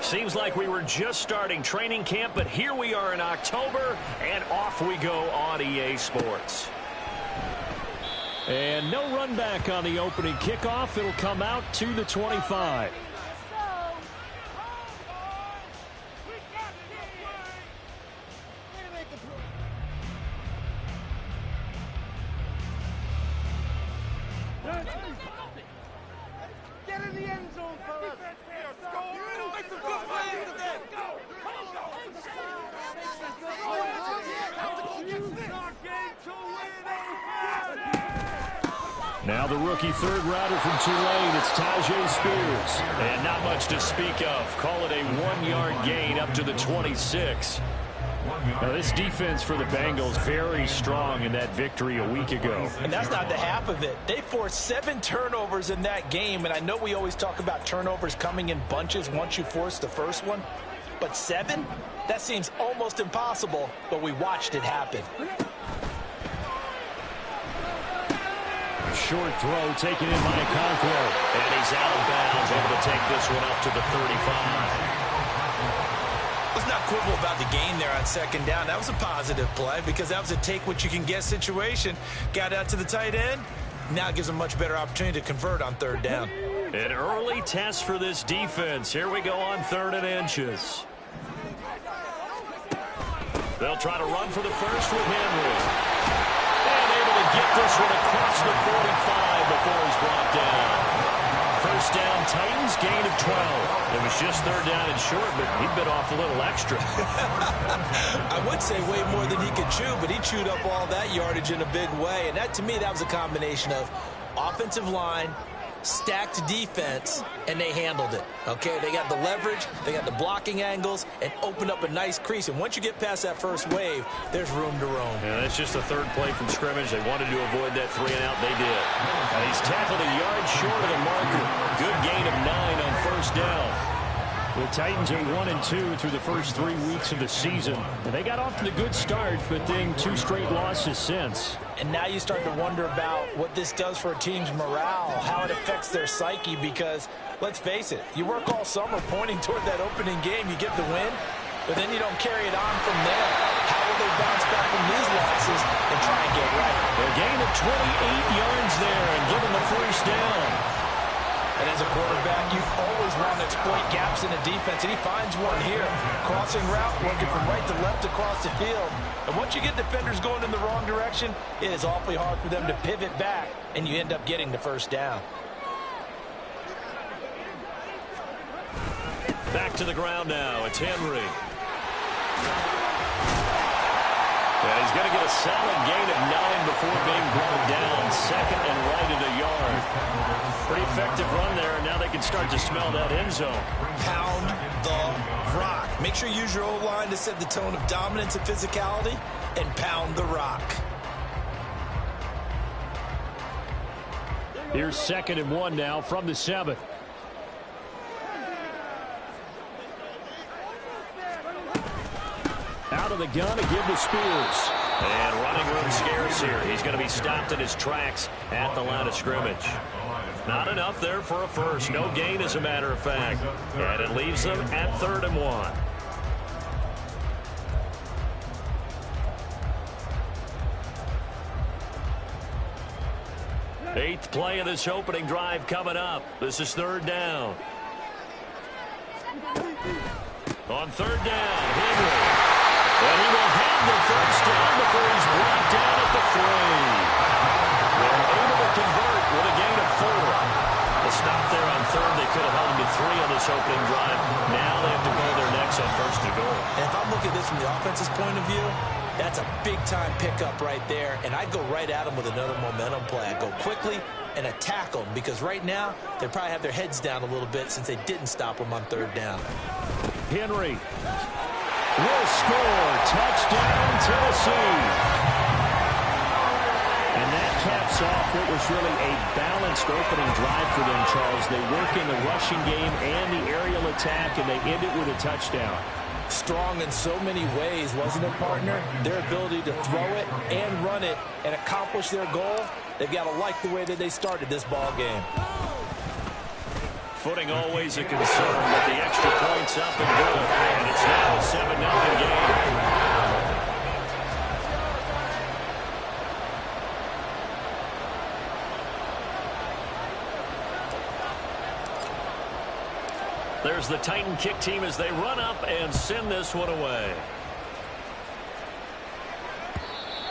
Seems like we were just starting training camp, but here we are in October, and off we go on EA Sports. And no run back on the opening kickoff. It'll come out to the 25. Get in the end zone, fellas. Make some good plays today. Go. Now the rookie third rounder from Tulane, it's Tajay Spears. And not much to speak of. Call it a 1-yard gain up to the 26. Now this defense for the Bengals very strong in that victory a week ago. And that's not the half of it. They forced 7 turnovers in that game, and I know we always talk about turnovers coming in bunches once you force the first one. But 7? That seems almost impossible, but we watched it happen. Short throw taken in by Conklin. And he's out of bounds, able to take this one up to the 35. Let's not quibble about the gain there on second down. That was a positive play because that was a take-what-you-can-get situation. Got out to the tight end. Now it gives them a much better opportunity to convert on third down. An early test for this defense. Here we go on 3rd and inches. They'll try to run for the first with Henry. And able to get this one across the 45 before he's brought down. First down, Titans, gain of 12. It was just 3rd down and short, but he bit off a little extra. I would say way more than he could chew, but he chewed up all that yardage in a big way. And that, to me, that was a combination of offensive line, stacked defense, and they handled it. Okay, they got the leverage, they got the blocking angles, and opened up a nice crease. And once you get past that first wave, there's room to roam. Yeah, that's just the 3rd play from scrimmage. They wanted to avoid that 3-and-out. They did. And he's tackled a yard short of the marker. Good gain of 9 on first down. The Titans are 1-2 through the first 3 weeks of the season. And they got off to the good start, but then 2 straight losses since. And now you start to wonder about what this does for a team's morale, how it affects their psyche, because, let's face it, you work all summer pointing toward that opening game, you get the win, but then you don't carry it on from there. How will they bounce back from these losses and try and get right? A gain of 28 yards there and give them the first down. And as a quarterback, you always want to exploit gaps in the defense, and he finds one here. Crossing route, working from right to left across the field. And once you get defenders going in the wrong direction, it is awfully hard for them to pivot back, and you end up getting the first down. Back to the ground now. It's Henry. And he's going to get a solid gain of 9 before being brought down. 2nd and right at a yard. Pretty effective run there, and now they can start to smell that end zone. Pound the rock. Make sure you use your O-line to set the tone of dominance and physicality, and pound the rock. Here's 2nd and 1 now from the 7. Out of the gun to give to Spears. And running room scarce here. He's going to be stopped in his tracks at the line of scrimmage. Not enough there for a first. No gain, as a matter of fact. And it leaves them at 3rd and 1. Eighth play of this opening drive coming up. This is 3rd down. On 3rd down, Henry. And he will have the first down before he's brought down at the 3. They're able to convert with a gain of 4. A stop there on 3rd. They could have held him to 3 on this opening drive. Now they have to go their necks on 1st and goal. And if I'm looking at this from the offense's point of view, that's a big-time pickup right there. And I'd go right at him with another momentum play. I'd go quickly and attack them, because right now they probably have their heads down a little bit since they didn't stop them on 3rd down. Henry will score. Touchdown, Tennessee. And that caps off what was really a balanced opening drive for them, Charles. They work in the rushing game and the aerial attack, and they end it with a touchdown. Strong in so many ways, wasn't it, partner? Their ability to throw it and run it and accomplish their goal, they've got to like the way that they started this ball game. footing always a concern, but the extra point's up and good. And it's now a 7-0 game. There's the Titan kick team as they run up and send this one away.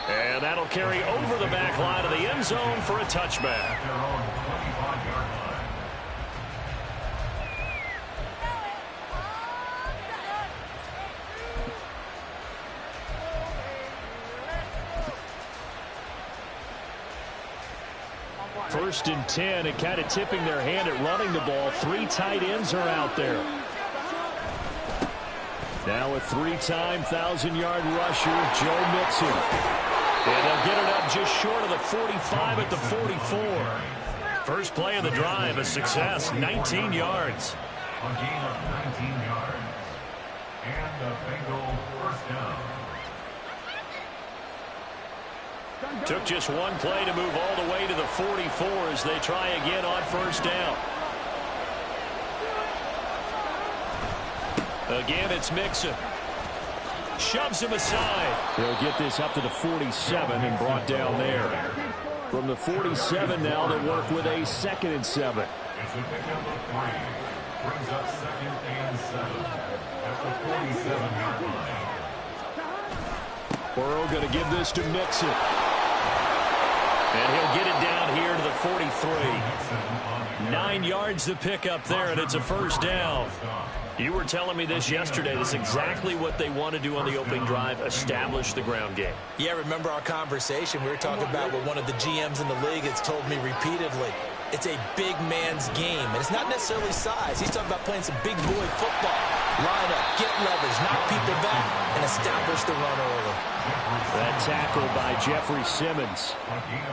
And that'll carry over the back line of the end zone for a touchback. First and 10, and kind of tipping their hand at running the ball. 3 tight ends are out there. Now a 3-time 1,000-yard rusher, Joe Mixon. And they'll get it up just short of the 45 at the 44. First play of the drive, a success, 19 yards. A gain of 19 yards. And the Bengals first down. Took just one play to move all the way to the 44 as they try again on first down. Again, it's Mixon. Shoves him aside. They'll get this up to the 47 and brought down there. From the 47 now, they'll work with a 2nd and 7. It's a pickup of 3. Brings up 2nd and 7 at the 47-yard line. Burrow going to give this to Mixon. And he'll get it down here to the 43. 9 yards to pick up there, and it's a first down. You were telling me this yesterday. This is exactly what they want to do on the opening drive, establish the ground game. Yeah, remember our conversation. We were talking about what one of the GMs in the league has told me repeatedly. It's a big man's game, and it's not necessarily size. He's talking about playing some big boy football. Line up, get leverage, knock people back, and establish the run early. That tackle by Jeffrey Simmons.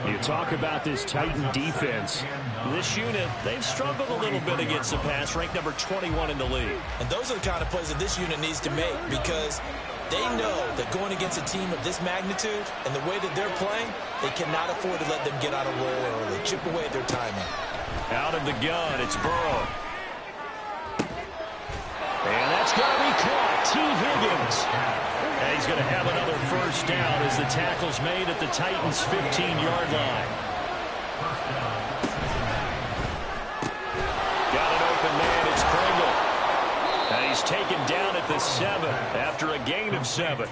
You talk about this Titan defense. This unit, they've struggled a little bit against the pass, ranked number 21 in the league. And those are the kind of plays that this unit needs to make because they know that going against a team of this magnitude and the way that they're playing, they cannot afford to let them get out of roll early, chip away at their timing. Out of the gun, it's Burrow. And that's going to be caught. T. Higgins. And he's going to have another first down as the tackle's made at the Titans' 15-yard line. Got an open man. It's Pringle. And he's taken down at the 7 after a gain of 7.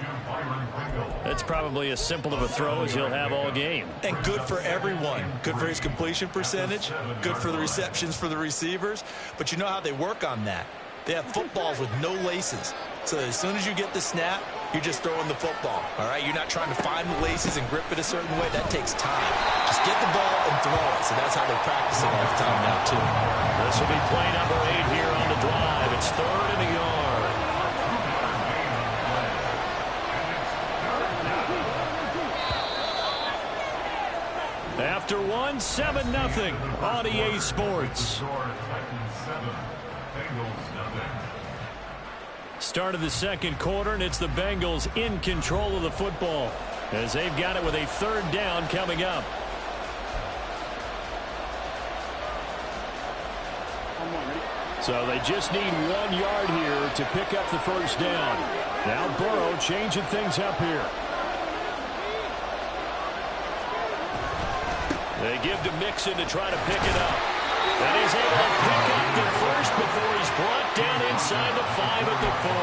That's probably as simple of a throw as he'll have all game. And good for everyone. Good for his completion percentage. Good for the receptions for the receivers. But you know how they work on that. They have footballs with no laces. So as soon as you get the snap, you're just throwing the football. All right? You're not trying to find the laces and grip it a certain way. That takes time. Just get the ball and throw it. So that's how they practice it all the time now, too. This will be play number 8 here on the drive. It's 3rd and a yard. After 1, 7-0 on EA Sports. Start of the second quarter, and it's the Bengals in control of the football as they've got it with a 3rd down coming up. So they just need 1 yard here to pick up the first down. Now Burrow changing things up here. They give to Mixon to try to pick it up. And he's able to pick up the first before he's brought down inside the 5 at the 4.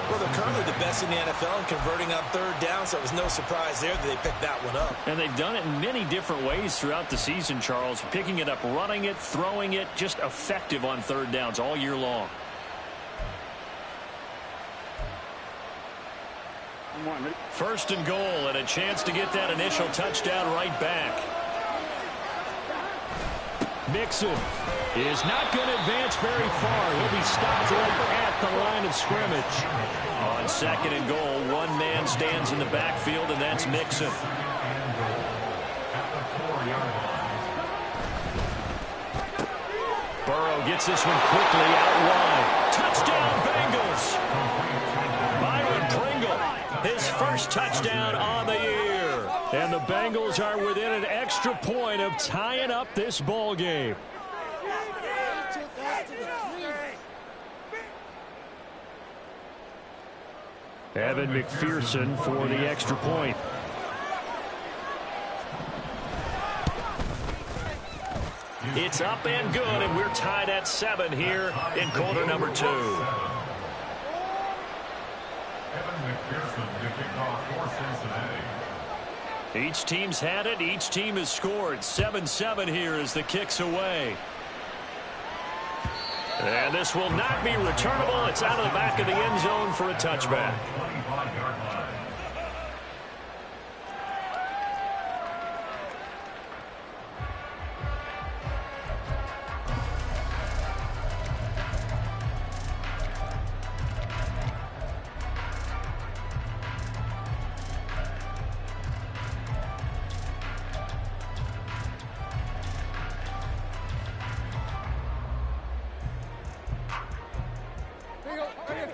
Well, they're currently the best in the NFL in converting on 3rd down, so it was no surprise there that they picked that one up. And they've done it in many different ways throughout the season, Charles. Picking it up, running it, throwing it, just effective on 3rd downs all year long. First and goal, and a chance to get that initial touchdown right back. Mixon is not going to advance very far. He'll be stopped right at the line of scrimmage. On 2nd and goal, one man stands in the backfield, and that's Mixon. Burrow gets this one quickly out wide. Touchdown, Bengals. Byron Pringle, his first touchdown on the year. And the Bengals are within an extra point of tying up this ball game. Evan McPherson for the extra point. It's up and good, and we're tied at 7 here in quarter number 2. Evan McPherson to kick off for Cincinnati. Each team's had it. Each team has scored. 7-7 here as the kick's away. And this will not be returnable. It's out of the back of the end zone for a touchback. 25-yard line.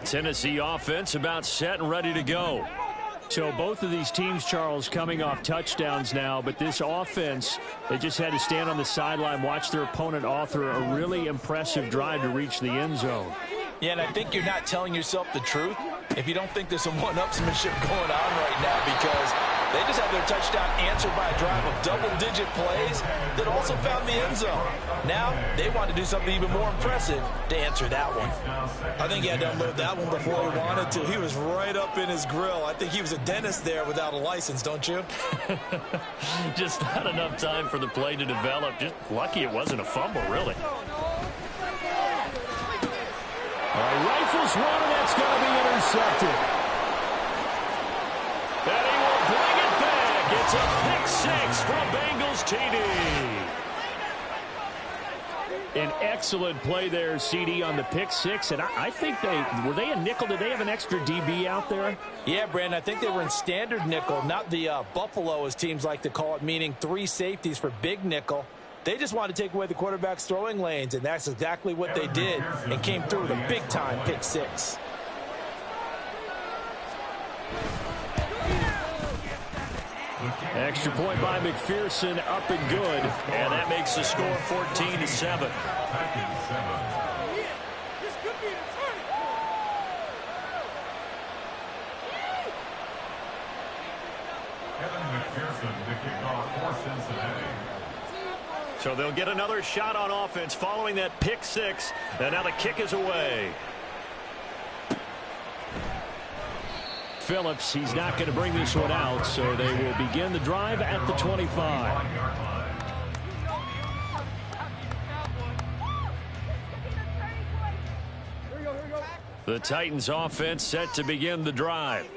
Tennessee offense about set and ready to go. So both of these teams, Charles, coming off touchdowns now, but this offense, they just had to stand on the sideline, watch their opponent author a really impressive drive to reach the end zone. Yeah, and I think you're not telling yourself the truth if you don't think there's some one-upsmanship going on right now, because they just had their touchdown answered by a drive of double-digit plays that also found the end zone. Now they want to do something even more impressive to answer that one. I think he had to unload that one before he wanted to. He was right up in his grill. I think he was a dentist there without a license, don't you? Just not enough time for the play to develop. Just lucky it wasn't a fumble, really. Rifles one, and that's going to be intercepted. And he will bring it back. It's a pick six for a Bengals TD. An excellent play there, CD, on the pick six. And I think were they a nickel? Did they have an extra DB out there? Yeah, Brandon, I think they were in standard nickel, not the Buffalo, as teams like to call it, meaning 3 safeties for big nickel. They just wanted to take away the quarterback's throwing lanes, and that's exactly what they did, and came through with a big-time pick six. Extra point by McPherson, up and good, and that makes the score 14-7. Evan McPherson to kick off for Cincinnati. So they'll get another shot on offense following that pick six, and now the kick is away. Phillips, he's not going to bring this one out, so they will begin the drive at the 25. The Titans offense set to begin the drive.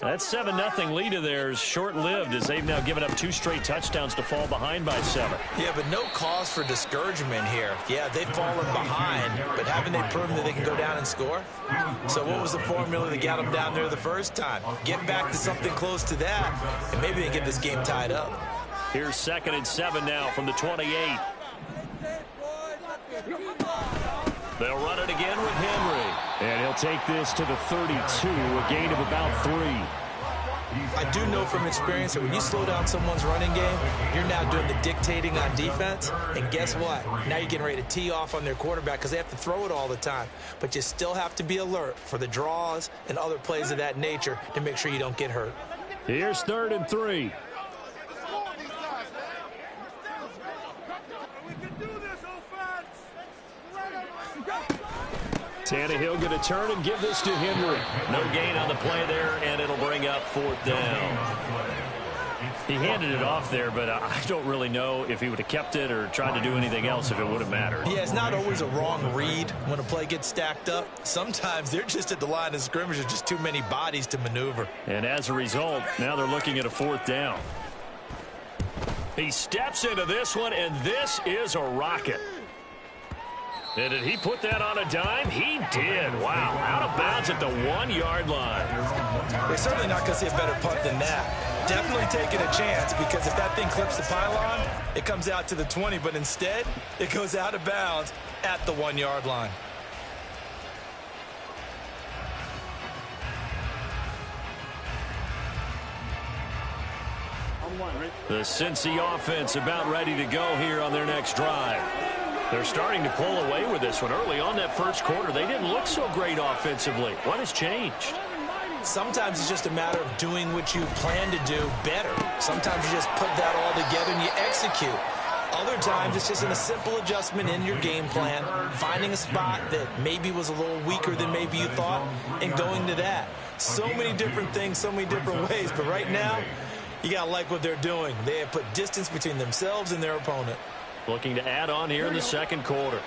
That 7-0 lead of theirs short-lived, as they've now given up 2 straight touchdowns to fall behind by 7. Yeah, but no cause for discouragement here. Yeah, they've fallen behind, but haven't they proven that they can go down and score? So what was the formula that got them down there the first time? Get back to something close to that, and maybe they get this game tied up. Here's 2nd and 7 now from the 28. They'll run it again with Henry. And he'll take this to the 32, a gain of about 3. I do know from experience that when you slow down someone's running game, you're now doing the dictating on defense. And guess what? Now you're getting ready to tee off on their quarterback because they have to throw it all the time. But you still have to be alert for the draws and other plays of that nature to make sure you don't get hurt. Here's 3rd and 3. Tannehill going to turn and give this to Henry. No gain on the play there, and it'll bring up 4th down. He handed it off there, but I don't really know if he would have kept it or tried to do anything else if it would have mattered. Yeah, it's not always a wrong read when a play gets stacked up. Sometimes they're just at the line of scrimmage. There's just too many bodies to maneuver. And as a result, now they're looking at a 4th down. He steps into this one, and this is a rocket. And did he put that on a dime? He did. Wow, out of bounds at the 1-yard line. They're certainly not going to see a better punt than that. Definitely taking a chance, because if that thing clips the pylon, it comes out to the 20, but instead, it goes out of bounds at the 1-yard line. The Cincy offense about ready to go here on their next drive. They're starting to pull away with this one. Early on that first quarter, they didn't look so great offensively. What has changed? Sometimes it's just a matter of doing what you plan to do better. Sometimes you just put that all together and you execute. Other times it's just a simple adjustment in your game plan, finding a spot that maybe was a little weaker than maybe you thought, and going to that. So many different things, so many different ways. But right now, you got to like what they're doing. They have put distance between themselves and their opponent. Looking to add on here in the second quarter.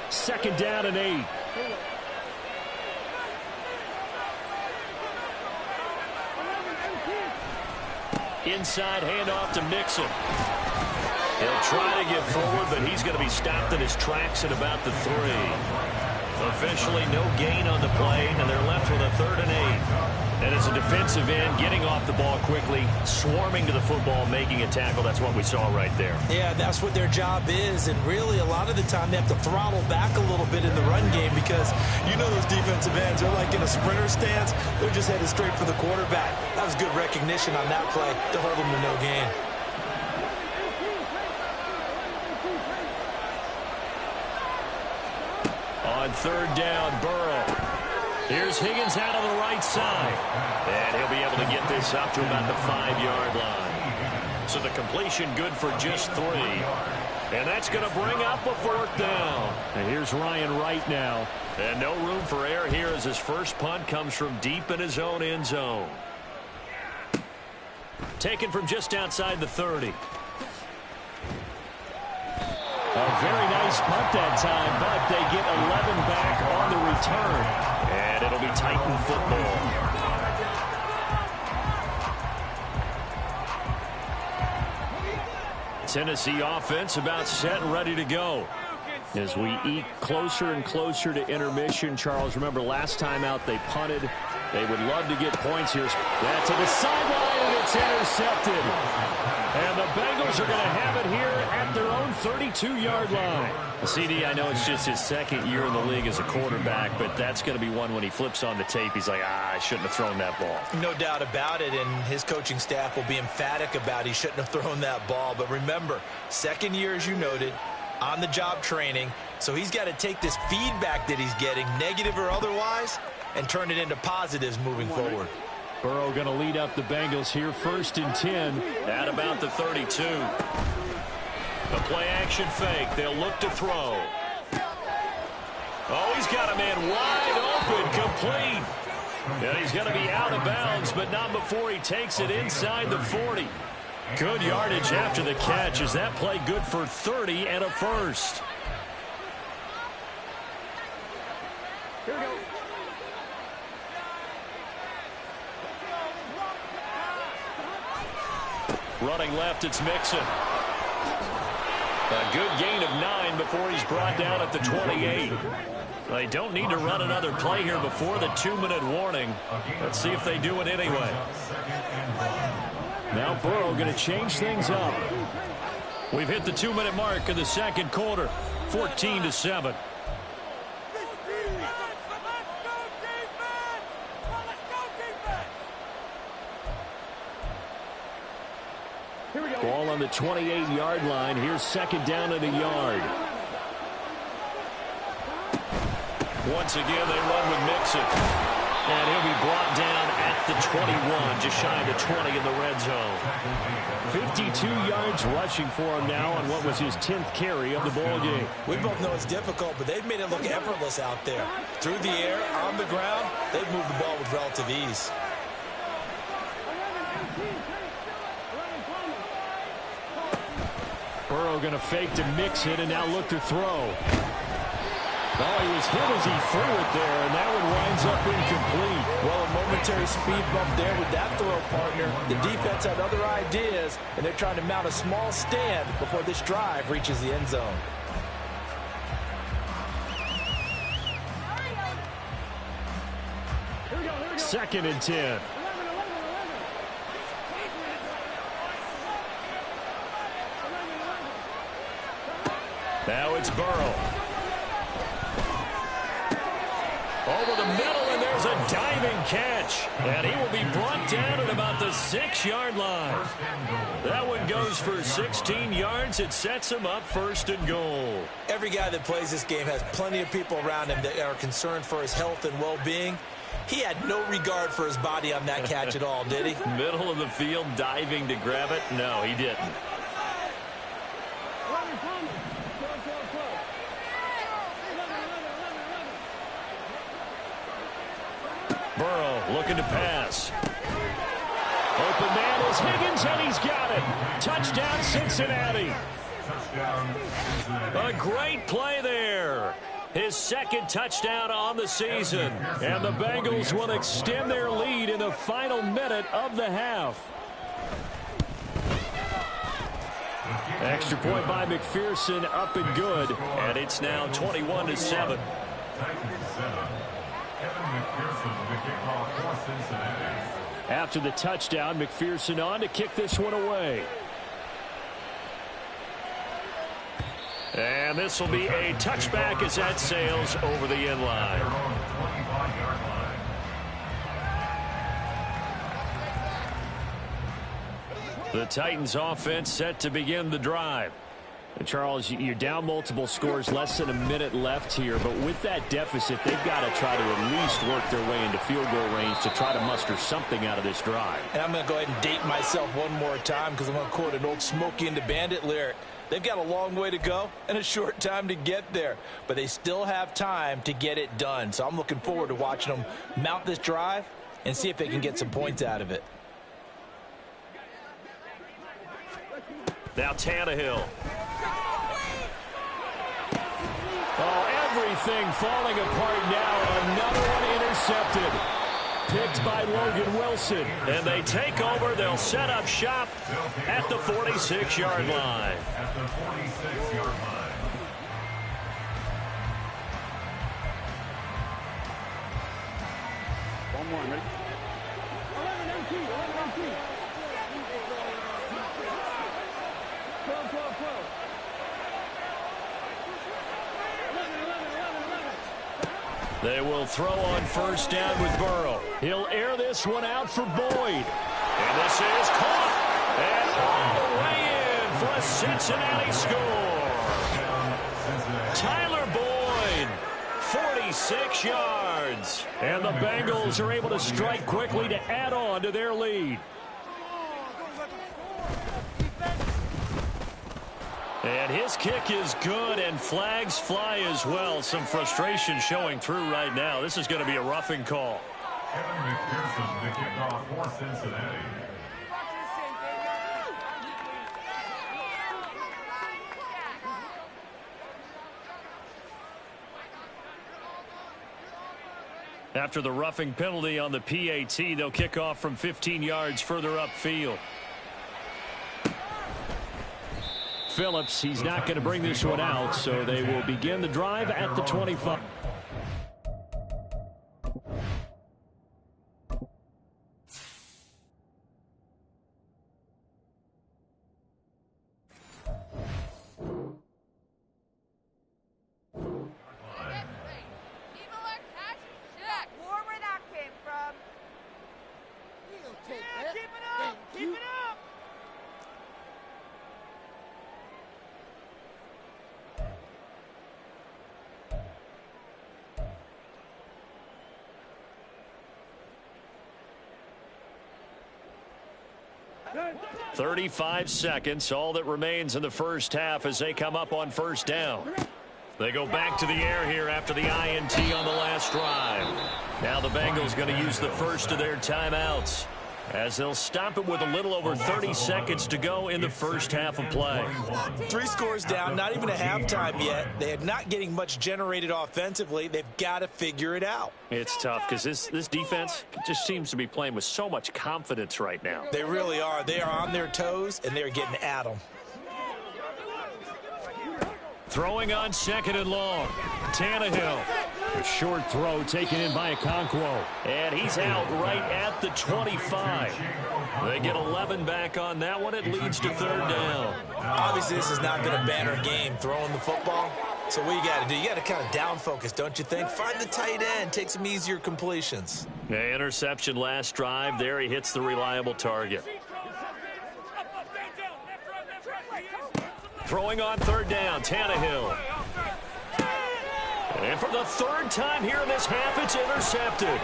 2nd down and 8. Inside handoff to Mixon. He'll try to get forward, but he's going to be stopped in his tracks at about the 3. Officially no gain on the play, and they're left with a 3rd and 8. And as a defensive end, getting off the ball quickly, swarming to the football, making a tackle. That's what we saw right there. Yeah, that's what their job is. And really, a lot of the time, they have to throttle back a little bit in the run game because you know those defensive ends are like in a sprinter stance. They're just headed straight for the quarterback. That was good recognition on that play to hold them to no gain. On 3rd down, Burrow. Here's Higgins out on the right side. And he'll be able to get this up to about the 5-yard line. So the completion good for just 3. And that's going to bring up a 4th down. And here's Ryan Wright now. And no room for error here as his first punt comes from deep in his own end zone. Taken from just outside the 30. A very nice punt that time, but they get 11 back on the return. And it'll be Titan football. Tennessee offense about set and ready to go. As we eke closer and closer to intermission, Charles, remember last time out they punted. They would love to get points here. That to the sideline, and it's intercepted. And the Bengals are going to have it here at their own 32-yard line. CD, I know it's just his 2nd year in the league as a quarterback, but that's going to be one when he flips on the tape. He's like, I shouldn't have thrown that ball. No doubt about it, and his coaching staff will be emphatic about he shouldn't have thrown that ball. But remember, 2nd year, as you noted, on-the-job training. So he's got to take this feedback that he's getting, negative or otherwise, and turn it into positives moving forward. Burrow going to lead up the Bengals here, 1st and 10 at about the 32. The play action fake. They'll look to throw. Oh, he's got a man wide open, complete. And he's going to be out of bounds, but not before he takes it inside the 40. Good yardage after the catch. Is that play good for 30 and a first? Here we go. Running left, it's Mixon. A good gain of 9 before he's brought down at the 28. They don't need to run another play here before the 2-minute warning. Let's see if they do it anyway. Now Burrow going to change things up. We've hit the 2-minute mark of the second quarter. 14-7. Ball on the 28-yard line. Here's 2nd down and a yard. Once again, they run with Mixon. And he'll be brought down at the 21, just shy of the 20 in the red zone. 52 yards rushing for him now on what was his 10th carry of the ball game. We both know it's difficult, but they've made it look effortless out there. Through the air, on the ground, they've moved the ball with relative ease. Burrow going to fake to Mixon and now look to throw. Oh, he was hit as he threw it there, and that one winds up incomplete. Well, a momentary speed bump there with that throw partner. The defense had other ideas, and they're trying to mount a small stand before this drive reaches the end zone. Second and 10. Now it's Burrow. Over the middle, and there's a diving catch. And he will be brought down at about the 6-yard line. That one goes for 16 yards. It sets him up 1st and goal. Every guy that plays this game has plenty of people around him that are concerned for his health and well-being. He had no regard for his body on that catch at all, did he? Middle of the field, diving to grab it? No, he didn't. Burrow looking to pass. Open man is Higgins, and he's got it. Touchdown, Cincinnati. A great play there. His 2nd touchdown on the season. And the Bengals will extend their lead in the final minute of the half. Extra point by McPherson, up and good. And it's now 21-7. After the touchdown, McPherson on to kick this one away. And this will be a touchback as that sails over the end line. The Titans offense set to begin the drive. And Charles, you're down multiple scores, less than a minute left here. But with that deficit, they've got to try to at least work their way into field goal range to try to muster something out of this drive. And I'm going to go ahead and date myself one more time because I'm going to quote an old Smokey and the Bandit lyric. They've got a long way to go and a short time to get there. But they still have time to get it done. So I'm looking forward to watching them mount this drive and see if they can get some points out of it. Now Tannehill. Oh, everything falling apart now. Another one intercepted. Picked by Logan Wilson. And they take over. They'll set up shop at the 46-yard line. At the 46-yard line. One more, ready? 11-18, 11-18. 12-12-12. 11-11-11-11. They will throw on 1st down with Burrow. He'll air this one out for Boyd. And this is caught. And all the way in for a Cincinnati score. Tyler Boyd, 46 yards. And the Bengals are able to strike quickly to add on to their lead. And his kick is good, and flags fly as well. Some frustration showing through right now. This is going to be a roughing call. Kevin McPherson, the kickoff for Cincinnati. After the roughing penalty on the PAT, they'll kick off from 15 yards further upfield. Phillips, he's not going to bring this one out, so they will begin the drive at the 25. Keep it up! 35 seconds, all that remains in the first half as they come up on 1st down. They go back to the air here after the INT on the last drive. Now the Bengals going to use the first of their timeouts as they'll stop it with a little over 30 seconds to go in the first half of play. 3 scores down, not even a halftime yet. They are not getting much generated offensively. They've got to figure it out. It's tough because this defense just seems to be playing with so much confidence right now. They really are. They are on their toes, and they're getting at them. Throwing on 2nd and long. Tannehill. A short throw taken in by Okonkwo. And he's out right at the 25. They get 11 back on that one. It leads to 3rd down. Obviously, this has not been a banner game throwing the football. So what you got to do, you got to kind of down focus, don't you think? Find the tight end, take some easier completions. The interception last drive. There he hits the reliable target. Throwing on third down, Tannehill. And for the third time here in this half, it's intercepted.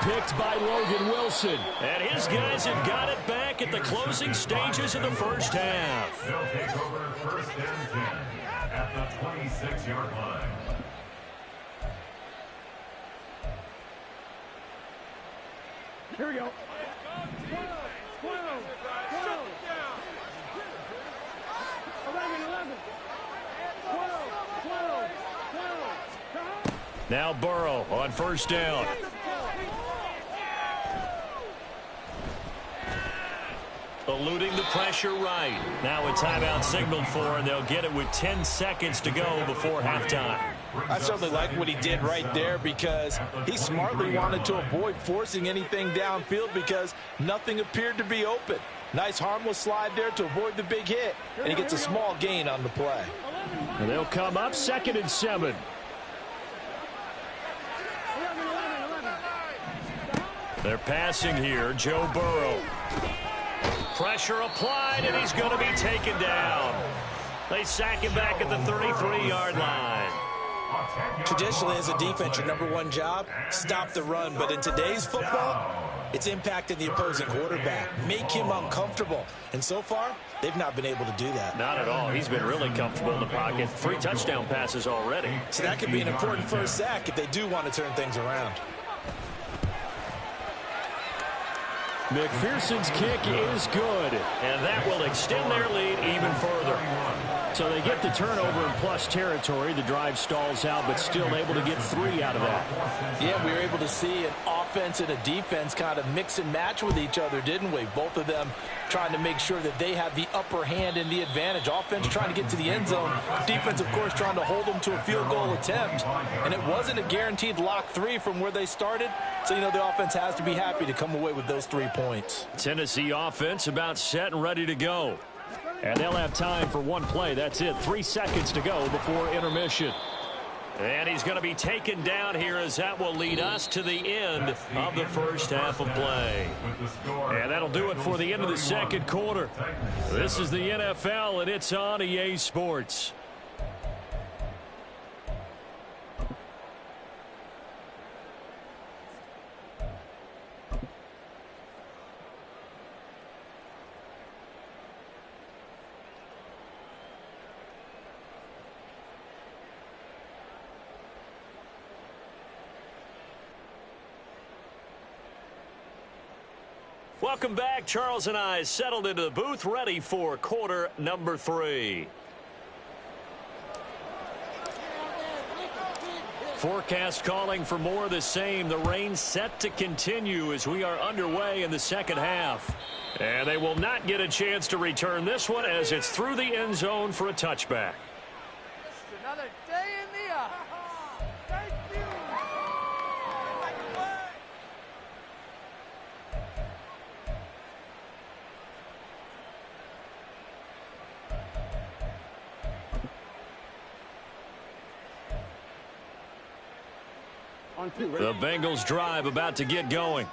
Picked by Logan Wilson. And his guys have got it back at the closing stages of the first half. They'll take over first and 10 at the 26-yard line. Here we go. 12. Now Burrow on first down. Eluding the pressure right. Now a timeout signaled for, and they'll get it with 10 seconds to go before halftime. I certainly like what he did right there because he smartly wanted to avoid forcing anything downfield because nothing appeared to be open. Nice harmless slide there to avoid the big hit, and he gets a small gain on the play. And they'll come up 2nd and 7. They're passing here. Joe Burrow. Pressure applied, and he's going to be taken down. They sack him back at the 33-yard line. Traditionally, as a defense, your number one job, stop the run. But in today's football, it's impacting the opposing quarterback. Make him uncomfortable. And so far, they've not been able to do that. Not at all. He's been really comfortable in the pocket. 3 touchdown passes already. So that could be an important first sack if they do want to turn things around. McPherson's kick is good. And that will extend their lead even further. So they get the turnover in plus territory. The drive stalls out, but still able to get 3 out of that. Yeah, we were able to see an offense and a defense kind of mix and match with each other, didn't we? Both of them trying to make sure that they have the upper hand and the advantage. Offense trying to get to the end zone. Defense, of course, trying to hold them to a field goal attempt. And it wasn't a guaranteed lock 3 from where they started. So, you know, the offense has to be happy to come away with those 3 points. Tennessee offense about set and ready to go. And they'll have time for one play. That's it. 3 seconds to go before intermission. And he's going to be taken down here as that will lead us to the end of the first half of play. And that'll do it for the end of the second quarter. This is the NFL, and it's on EA Sports. Welcome back. Charles and I settled into the booth, ready for quarter number 3. Forecast calling for more of the same. The rain set to continue as we are underway in the second half. And they will not get a chance to return this one as it's through the end zone for a touchback. Another day in the eye. Thank you. The Bengals drive about to get going.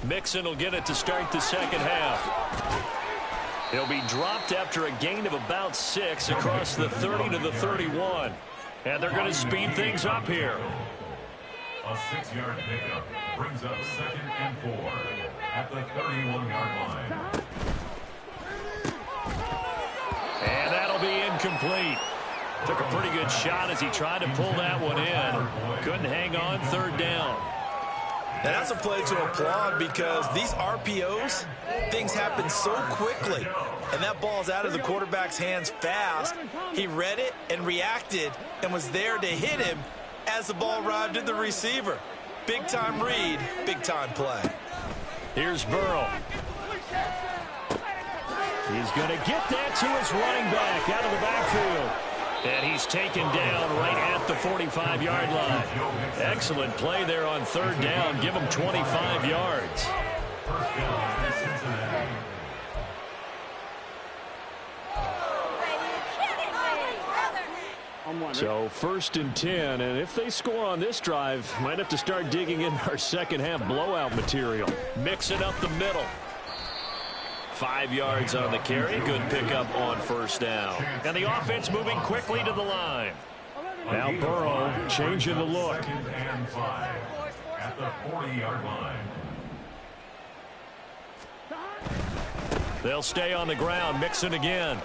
Mixon will get it to start the second half. He'll be dropped after a gain of about 6 across the 30 to the 31. And they're going to speed things up here. A 6-yard pickup brings up 2nd and 4 at the 31-yard line. And that'll be incomplete. Took a pretty good shot as he tried to pull that one in. Couldn't hang on, 3rd down. And that's a play to applaud because these RPOs, things happen so quickly. And that ball's out of the quarterback's hands fast. He read it and reacted and was there to hit him as the ball arrived at the receiver. Big-time read, big-time play. Here's Burrow. He's going to get that to his running back out of the backfield. And he's taken down right at the 45-yard line. Excellent play there on 3rd down. Give him 25 yards. So 1st and 10, and if they score on this drive, might have to start digging in our second half blowout material. Mixing up the middle. 5 yards on the carry. Good pickup on 1st down. And the offense moving quickly to the line. Now Burrow changing the look. 2nd and 5 at the 40-yard line. They'll stay on the ground. Mixon again.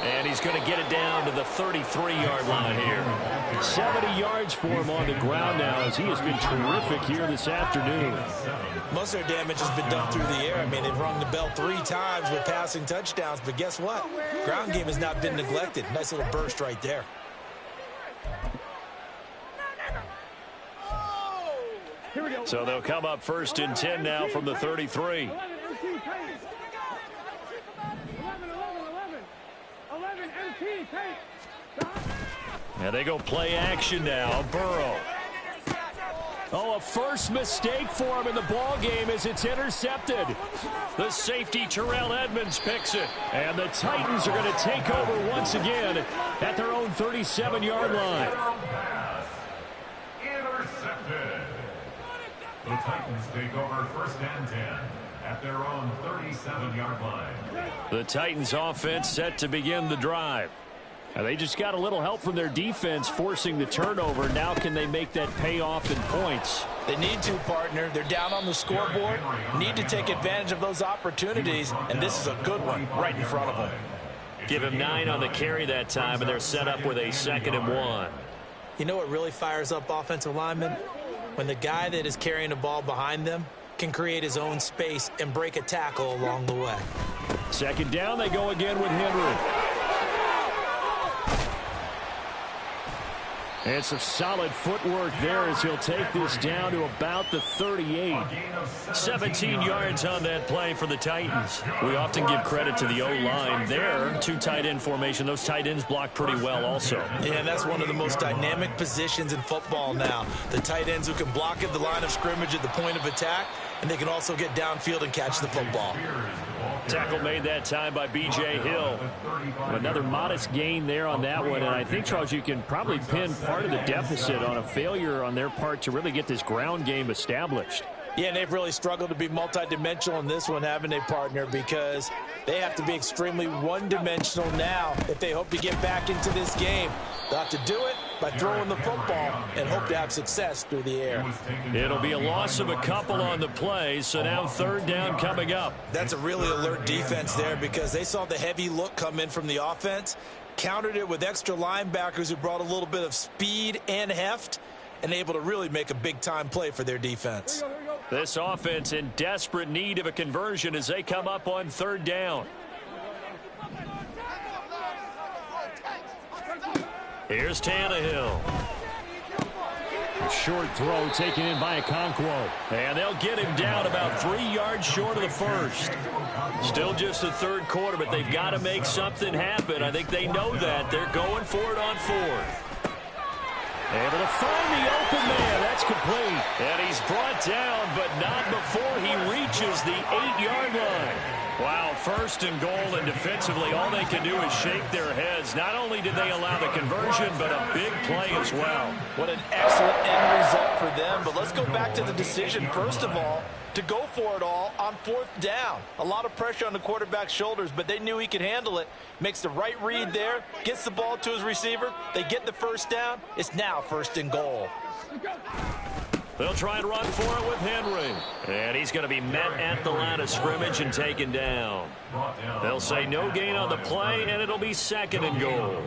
And he's going to get it down to the 33-yard line here. 70 yards for him on the ground now as he has been terrific here this afternoon. Most of their damage has been done through the air. I mean, they've rung the bell 3 times with passing touchdowns, but guess what? Ground game has not been neglected. Nice little burst right there. So they'll come up 1st and 10 now from the 33. And they go play action now. Burrow. Oh, a first mistake for him in the ball game as it's intercepted. The safety, Terrell Edmonds, picks it. And the Titans are going to take over once again at their own 37-yard line. Intercepted. The Titans take over 1st and 10 at their own 37-yard line. The Titans offense set to begin the drive. Now they just got a little help from their defense forcing the turnover. Now can they make that pay off in points? They need to, partner. They're down on the scoreboard. Need to take advantage of those opportunities, and this is a good one right in front of them. Give him 9 on the carry that time, and they're set up with a 2nd and 1. You know what really fires up offensive linemen? When the guy that is carrying the ball behind them can create his own space and break a tackle along the way. 2nd down, they go again with Henry. And some solid footwork there as he'll take this down to about the 38. 17 yards on that play for the Titans. We often give credit to the O-line there. 2 tight end formation. Those tight ends block pretty well also. Yeah, and that's one of the most dynamic positions in football now. The tight ends who can block at the line of scrimmage at the point of attack, and they can also get downfield and catch the football. Tackle made that time by B.J. Hill. Another modest gain there on that one, and I think, Charles, you can probably pin part of the deficit on a failure on their part to really get this ground game established. Yeah, and they've really struggled to be multidimensional in this one, haven't they, partner? Because they have to be extremely one-dimensional now if they hope to get back into this game. They'll have to do it by throwing the football and hope to have success through the air. It'll be a loss of a couple on the play, so now 3rd down coming up. That's a really alert defense there because they saw the heavy look come in from the offense, countered it with extra linebackers who brought a little bit of speed and heft, and able to really make a big-time play for their defense. This offense in desperate need of a conversion as they come up on 3rd down. Here's Tannehill. A short throw taken in by Okonkwo. And they'll get him down about 3 yards short of the 1st. Still just the 3rd quarter, but they've got to make something happen. I think they know that. They're going for it on 4th. Able to find the open man. That's complete. And he's brought down, but not before he reaches the 8-yard line. Wow, 1st and goal, and defensively all they can do is shake their heads. Not only did they allow the conversion, but a big play as well. What an excellent end result for them. But let's go back to the decision, first of all, to go for it all on 4th down. A lot of pressure on the quarterback's shoulders, but they knew he could handle it. Makes the right read there, gets the ball to his receiver. They get the 1st down. It's now 1st and goal. They'll try and run for it with Henry. And he's going to be met at the line of scrimmage and taken down. They'll say no gain on the play, and it'll be 2nd and goal.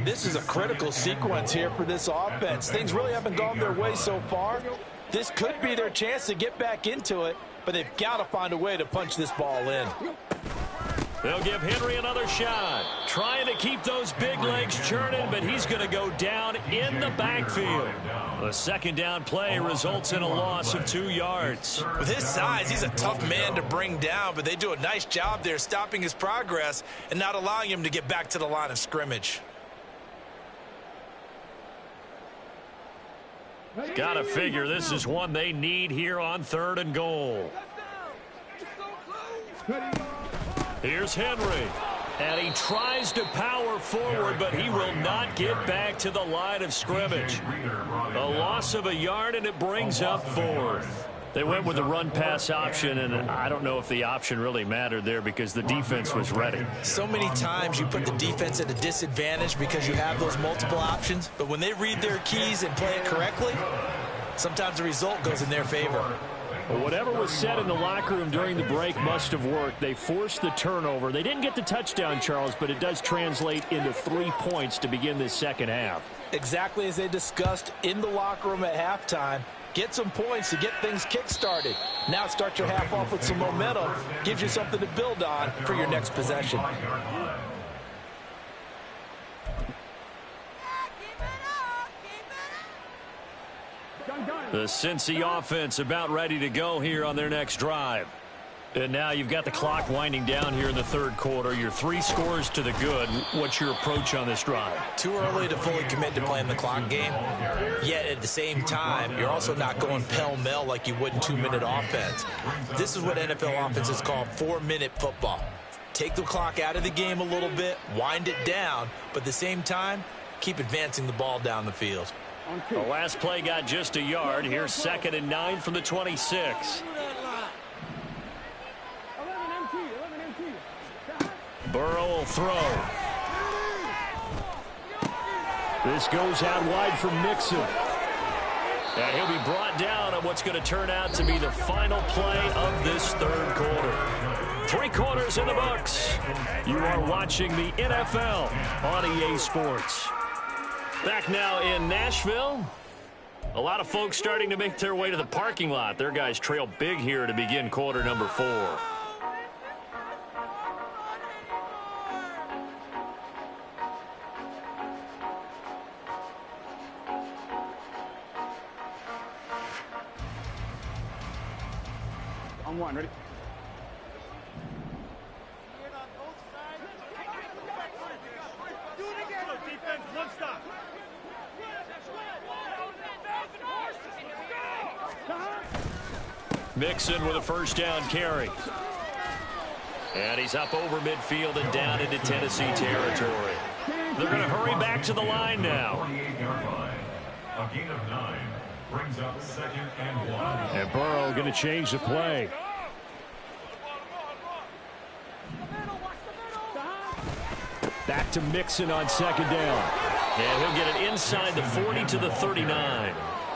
This is a critical sequence here for this offense. Things really haven't gone their way so far. This could be their chance to get back into it, but they've got to find a way to punch this ball in. They'll give Henry another shot. Trying to keep those big legs churning, but he's going to go down in the backfield. The 2nd down play results in a loss of 2 yards. With his size, he's a tough man to bring down, but they do a nice job there stopping his progress and not allowing him to get back to the line of scrimmage. Got to figure this is one they need here on 3rd and goal. Here's Henry. And he tries to power forward, but he will not get back to the line of scrimmage. A loss of a yard, and it brings up fourth. They went with the run-pass option, and I don't know if the option really mattered there because the defense was ready. So many times you put the defense at a disadvantage because you have those multiple options, but when they read their keys and play it correctly, sometimes the result goes in their favor. Well, whatever was said in the locker room during the break must have worked. They forced the turnover. They didn't get the touchdown, Charles, but it does translate into 3 points to begin this second half. Exactly as they discussed in the locker room at halftime. Get some points to get things kick-started. Now start your half off with some momentum. Gives you something to build on for your next possession. The Cincy offense about ready to go here on their next drive. And now you've got the clock winding down here in the third quarter. Your 3 scores to the good. What's your approach on this drive? Too early to fully commit to playing the clock game. Yet at the same time, you're also not going pell-mell like you would in 2-minute offense. This is what NFL offenses call 4-minute football. Take the clock out of the game a little bit, wind it down, but at the same time, keep advancing the ball down the field. The last play got just a yard. Here's 2nd and 9 from the 26. Burrow will throw. This goes out wide for Mixon. And he'll be brought down on what's going to turn out to be the final play of this third quarter. 3 quarters in the books. You are watching the NFL on EA Sports. Back now in Nashville. A lot of folks starting to make their way to the parking lot. Their guys trail big here to begin quarter number 4. On one, ready? Do it again. Defense, one stop. Mixon with a first down carry. And he's up over midfield and down into Tennessee territory. They're going to hurry back to the line now. 48-yard line. A gain of 9 brings up 2nd and 1. And Burrow going to change the play. Back to Mixon on 2nd down. And he'll get it inside the 40 to the 39.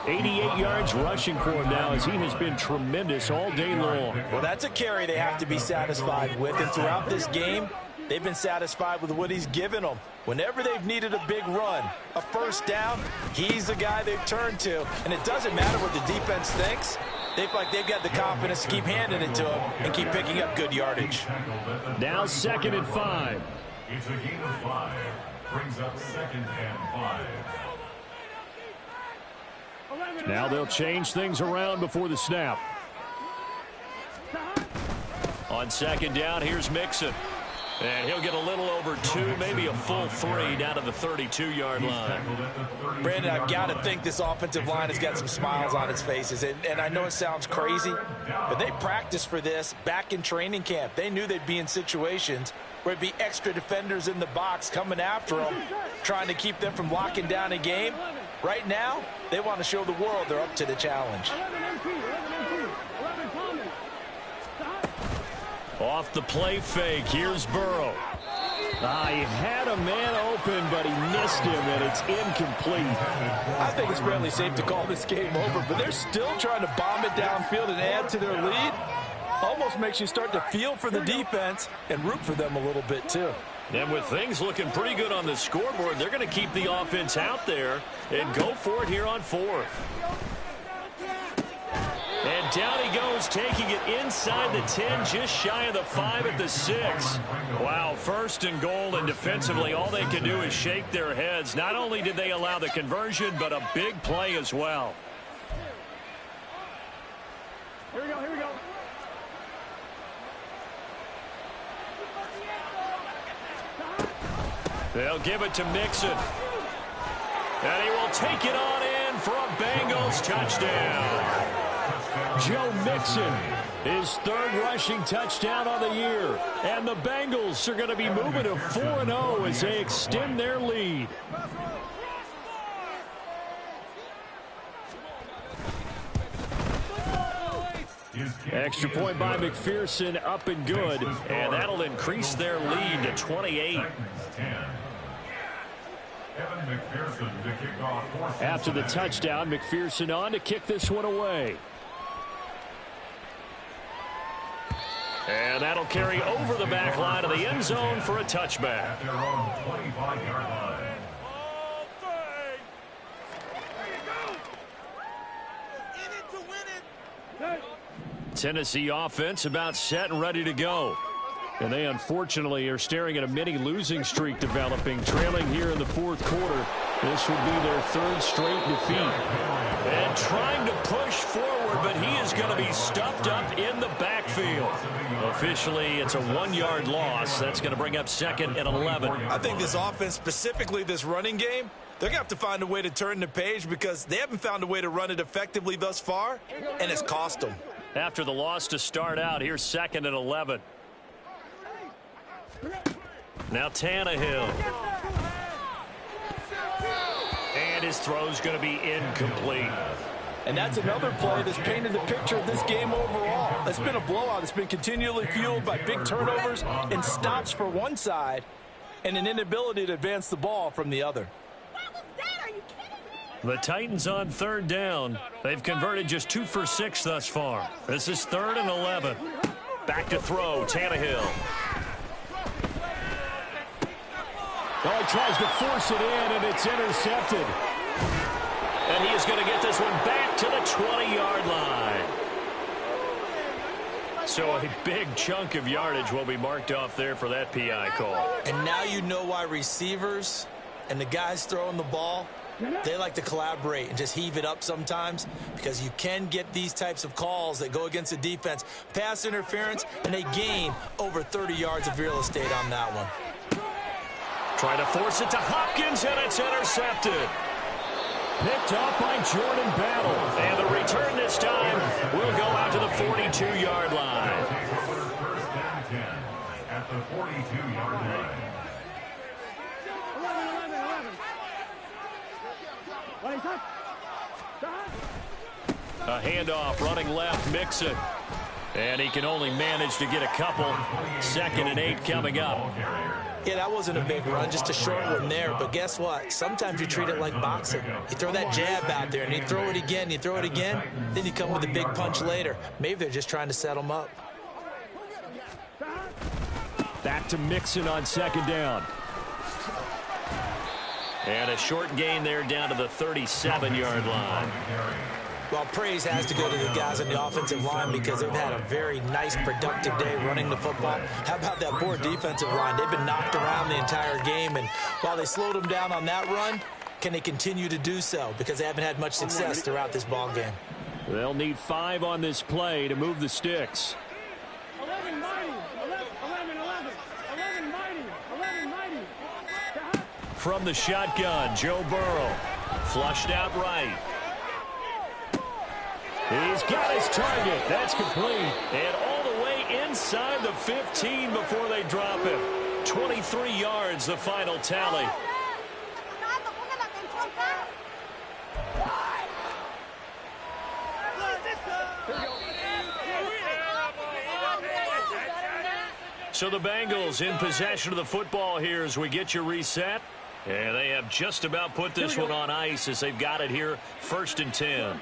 88 yards rushing for him now as he has been tremendous all day long. Well, that's a carry they have to be satisfied with. And throughout this game, they've been satisfied with what he's given them. Whenever they've needed a big run, a first down, he's the guy they've turned to. And it doesn't matter what the defense thinks. They feel like they've got the confidence to keep handing it to him and keep picking up good yardage. Now 2nd and 5. It's a gain of 5. Brings up 2nd and 5. Now they'll change things around before the snap. On 2nd down, here's Mixon. And he'll get a little over 2, maybe a full 3 down to the 32-yard line. Brandon, I've got to think this offensive line has got some smiles on its faces. And I know it sounds crazy, but they practiced for this back in training camp. They knew they'd be in situations where it'd be extra defenders in the box coming after them, trying to keep them from locking down a game. Right now, they want to show the world they're up to the challenge. Off the play fake, here's Burrow. He had a man open, but he missed him, and it's incomplete. I think it's fairly safe to call this game over, but they're still trying to bomb it downfield and add to their lead. Almost makes you start to feel for the defense and root for them a little bit, too. And with things looking pretty good on the scoreboard, they're going to keep the offense out there and go for it here on 4th. And down he goes, taking it inside the 10, just shy of the 5 at the 6. Wow, 1st and goal, and defensively all they can do is shake their heads. Not only did they allow the conversion, but a big play as well. Here we go, here we go. They'll give it to Mixon. And he will take it on in for a Bengals touchdown. Joe Mixon, his 3rd rushing touchdown on the year. And And the Bengals are going to be moving to 4-0 as they extend their lead. Extra point by McPherson, up and good. And that'll increase their lead to 28. After the touchdown, McPherson on to kick this one away. And that'll carry over the back line of the end zone for a touchback. At their own 25-yard line. Tennessee offense about set and ready to go. And they unfortunately are staring at a mini losing streak developing, trailing here in the fourth quarter. This would be their third straight defeat. And trying to push forward, but he is going to be stuffed up in the backfield. Officially, it's a 1-yard loss. That's going to bring up 2nd and 11. I think this offense, specifically this running game, they're going to have to find a way to turn the page because they haven't found a way to run it effectively thus far, and it's cost them. After the loss to start out, here's 2nd and 11. Now Tannehill. And his throw's going to be incomplete. And that's another play that's painted the picture of this game overall. It's been a blowout. It's been continually fueled by big turnovers and stops for one side and an inability to advance the ball from the other. The Titans on 3rd down. They've converted just 2 for 6 thus far. This is 3rd and 11. Back to throw, Tannehill. Oh, he tries to force it in, and it's intercepted. And he is going to get this one back to the 20-yard line. So a big chunk of yardage will be marked off there for that PI call. And now you know why receivers and the guys throwing the ball, they like to collaborate and just heave it up sometimes because you can get these types of calls that go against the defense. Pass interference, and they gain over 30 yards of real estate on that one. Trying to force it to Hopkins, and it's intercepted. Picked up by Jordan Battle. And the return this time will go out to the 42-yard line. First down 10 at the 42-yard line. A handoff running left, Mixon. And he can only manage to get a couple. 2nd and 8 coming up. Yeah, that wasn't a big run, just a short one there. But guess what? Sometimes you treat it like boxing. You throw that jab out there, and you throw it again, you throw it again, then you come with a big punch later. Maybe they're just trying to set them up. Back to Mixon on 2nd down. And a short gain there down to the 37-yard line. Well, praise has to go to the guys on the offensive line because they've had a very nice, productive day running the football. How about that poor defensive line? They've been knocked around the entire game, and while they slowed them down on that run, can they continue to do so? Because they haven't had much success throughout this ball game. They'll need 5 on this play to move the sticks. 11 mighty. 11 mighty. From the shotgun, Joe Burrow. Flushed out right. He's got his target. That's complete. And all the way inside the 15 before they drop him. 23 yards, the final tally. So the Bengals in possession of the football here as we get you reset. And they have just about put this one on ice as they've got it here, 1st and 10.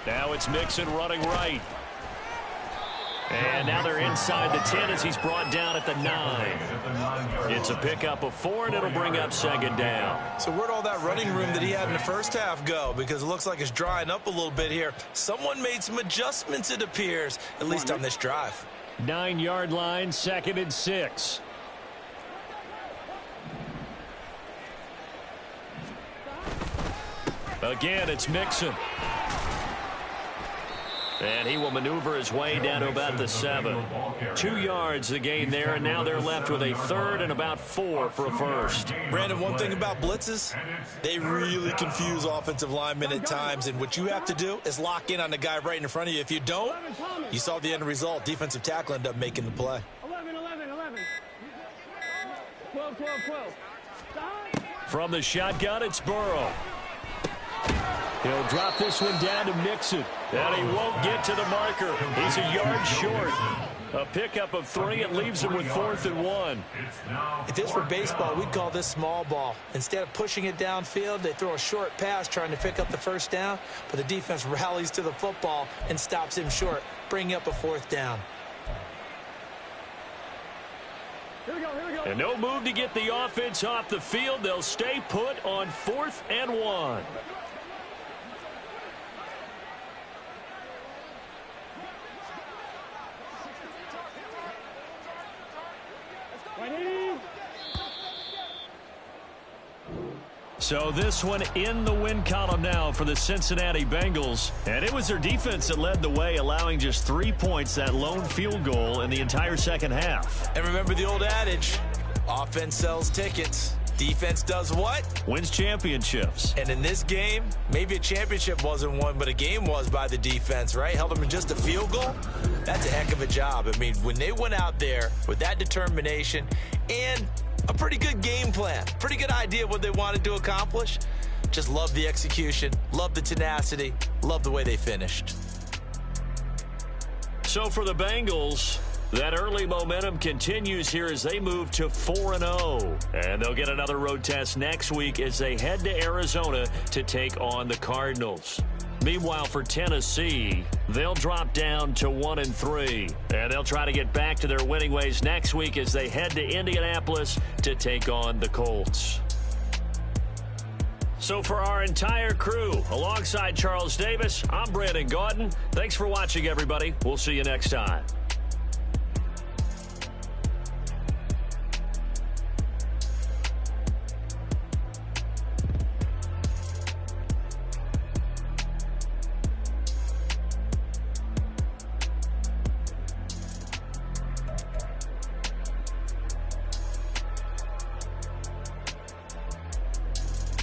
Now it's Mixon running right. And now they're inside the 10 as he's brought down at the 9. It's a pickup of 4, and it'll bring up 2nd down. So where'd all that running room that he had in the first half go? Because it looks like it's drying up a little bit here. Someone made some adjustments, it appears, at least on this drive. 9-yard line, 2nd and 6. Again, it's Mixon. And he will maneuver his way down to about the 7. 2 yards the gain there, and now they're left with a 3rd and about 4 for a first. Brandon, one thing about blitzes, they really confuse offensive linemen at times, and what you have to do is lock in on the guy right in front of you. If you don't, you saw the end result. Defensive tackle ended up making the play. 11, 11, 11. 12, 12, 12. From the shotgun, it's Burrow. He'll drop this one down to Mixon. And he won't get to the marker. He's a yard short. A pickup of 3. It leaves him with 4th and 1. If this were baseball, we'd call this small ball. Instead of pushing it downfield, they throw a short pass trying to pick up the first down, but the defense rallies to the football and stops him short, bringing up a 4th down. Here we go, here we go. And no move to get the offense off the field. They'll stay put on 4th and 1. So this one in the win column now for the Cincinnati Bengals. And it was their defense that led the way, allowing just 3 points, that lone field goal in the entire second half. And remember the old adage, offense sells tickets. Defense does what? Wins championships. And in this game, maybe a championship wasn't won, but a game was by the defense, right? Held them in just a field goal. That's a heck of a job. I mean, when they went out there with that determination and a pretty good game plan, pretty good idea of what they wanted to accomplish, just love the execution, love the tenacity, love the way they finished. So for the Bengals, that early momentum continues here as they move to 4-0. And they'll get another road test next week as they head to Arizona to take on the Cardinals. Meanwhile, for Tennessee, they'll drop down to 1-3. And they'll try to get back to their winning ways next week as they head to Indianapolis to take on the Colts. So for our entire crew, alongside Charles Davis, I'm Brandon Gaudin. Thanks for watching, everybody. We'll see you next time.